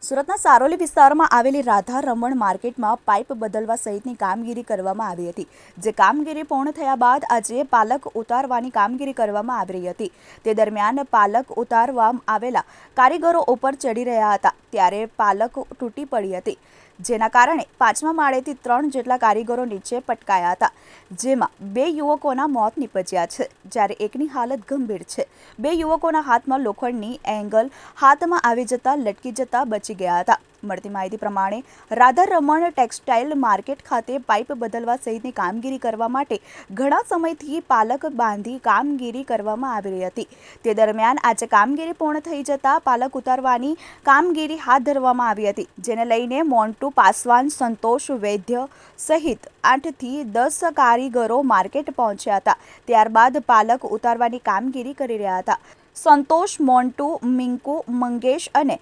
સુરતના સારોલી વિસ્તારમાં આવેલી રાધા રમણ માર્કેટમાં પાઇપ બદલવા સહિતની કામગીરી કરવામાં આવી હતી, જે કામગીરી પૂર્ણ થયા બાદ આજે પાલક ઉતારવાની કામગીરી કરવામાં આવી રહી હતી। તે દરમિયાન પાલક ઉતારવા આવેલા કારીગરો ઉપર ચડી રહ્યા હતા ત્યારે પાલક તૂટી પડી હતી, જેના કારણે 5મા માળેથી 3 જેટલા કારીગરો નીચે પટકાયા હતા, જેમાં 2 યુવકોના મોત નીપજ્યા છે, જ્યારે એકની હાલત ગંભીર છે। 2 યુવકોના હાથમાં લોખંડની એંગલ હાથમાં આવી જતા લટકી જતા બચી ગયા હતા। મળતી માહિતી પ્રમાણે રાધા રમણ ટેક્સટાઇલ માર્કેટ ખાતે પાઇપ બદલવા સહિતની કામગીરી કરવા માટે ઘણા સમયથી પાલક બાંધી કામગીરી કરવામાં આવી રહી હતી। તે દરમિયાન આજે કામગીરી પૂર્ણ થઈ જતા પાલક ઉતારવાની કામગીરી હાથ ધરવામાં આવી હતી, જેને લઈને મોન્ટુ પાસવાન, સંતોષ વૈદ્ય સહિત 8 થી 10 કારીગરો માર્કેટ પહોંચ્યા હતા। ત્યારબાદ પાલક ઉતારવાની કામગીરી કરી રહ્યા હતા। સંતોષ, મોન્ટુ, મિંકુ, મંગેશ અને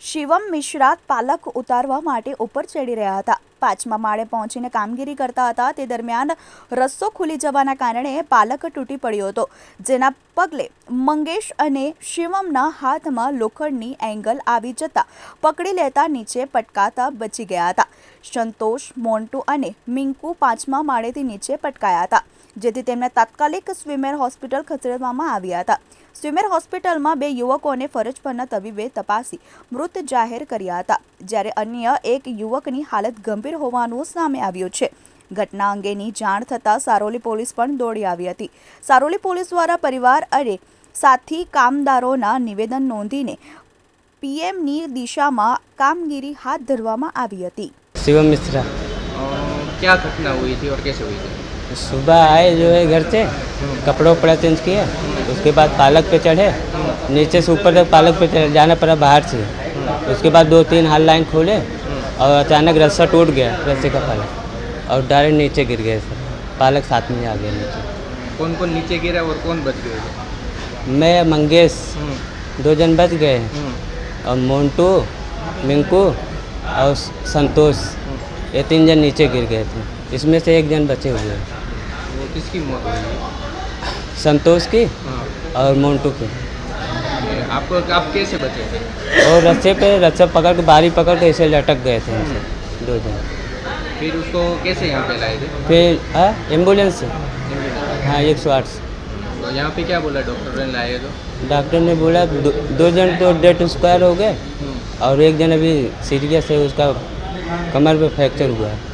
શિવમ મિશ્રા પાલક ઉતારવા માટે ઉપર ચડી રહ્યા હતા। 5મા માળે પહોંચીને કામગીરી કરતા હતા। તે દરમિયાન રસ્તો ખુલી જવાના કારણે પાલક તૂટી પડ્યો હતો, જેના પગલે મંગેશ અને શિવમના હાથમાં લોખંડની એંગલ આવી જતા પકડી લેતા નીચે પટકાતા બચી ગયા હતા। સંતોષ, મોન્ટુ અને મિંકુ 5મા માળેથી નીચે પટકાયા હતા, જેથી તેમને તાત્કાલિક સ્વિમેર હોસ્પિટલ ખસેડવામાં આવ્યા હતા। સ્વિમેર હોસ્પિટલમાં 2 યુવકોને ફરજ પરના તબીબે તપાસી મૃત જાહેર કર્યા હતા, જ્યારે અન્ય એક યુવકની હાલત ગંભીર હોવાનું સામે આવ્યું છે। ઘટના અંગેની જાણ થતાં સારોલી પોલીસ પણ દોડી આવી હતી। સારોલી પોલીસ દ્વારા પરિવાર અને સાથી કામદારોના નિવેદન નોંધીને પીએમની દિશામાં કામગીરી હાથ ધરવામાં આવી હતી। शिवम मिश्रा। क्या घटना हुई थी और कैसे हुई थी? सुबह आए जो है घर से, कपड़ों वपड़ा चेंज किया, उसके बाद पालक पे चढ़े, नीचे से ऊपर तक पालक पे जाना पड़ा बाहर से। उसके बाद 2-3 हाल लाइन खोले और अचानक रस्सा टूट गया, रस्से का पालक, और डायरेक्ट नीचे गिर गए सर। पालक साथ में आ गया नीचे। कौन कौन नीचे गिरा और कौन बच गए? मैं, मंगेश, 2 जन बच गए, और मोन्टू, मिंकू और संतोष, ये 3 जन नीचे गिर गए थे। इसमें से 1 जन बचे हुए हैं। वो किसकी मौत हुई? संतोष की और मोन्टू की। आप कैसे बचे? और रस्से पकड़ के बारी पकड़ के ऐसे लटक गए थे उनसे 2 जन। फिर उसको कैसे यहाँ पे लाए थे? फिर एम्बुलेंस से, हाँ 108 से। तो यहाँ पे क्या बोला डॉक्टर ने लाए तो? डॉक्टर ने बोला 2 जन तो डेड एक्सपायर हो गए और 1 जन अभी सीरियस है, उसका कमर पे फ्रैक्चर हुआ है।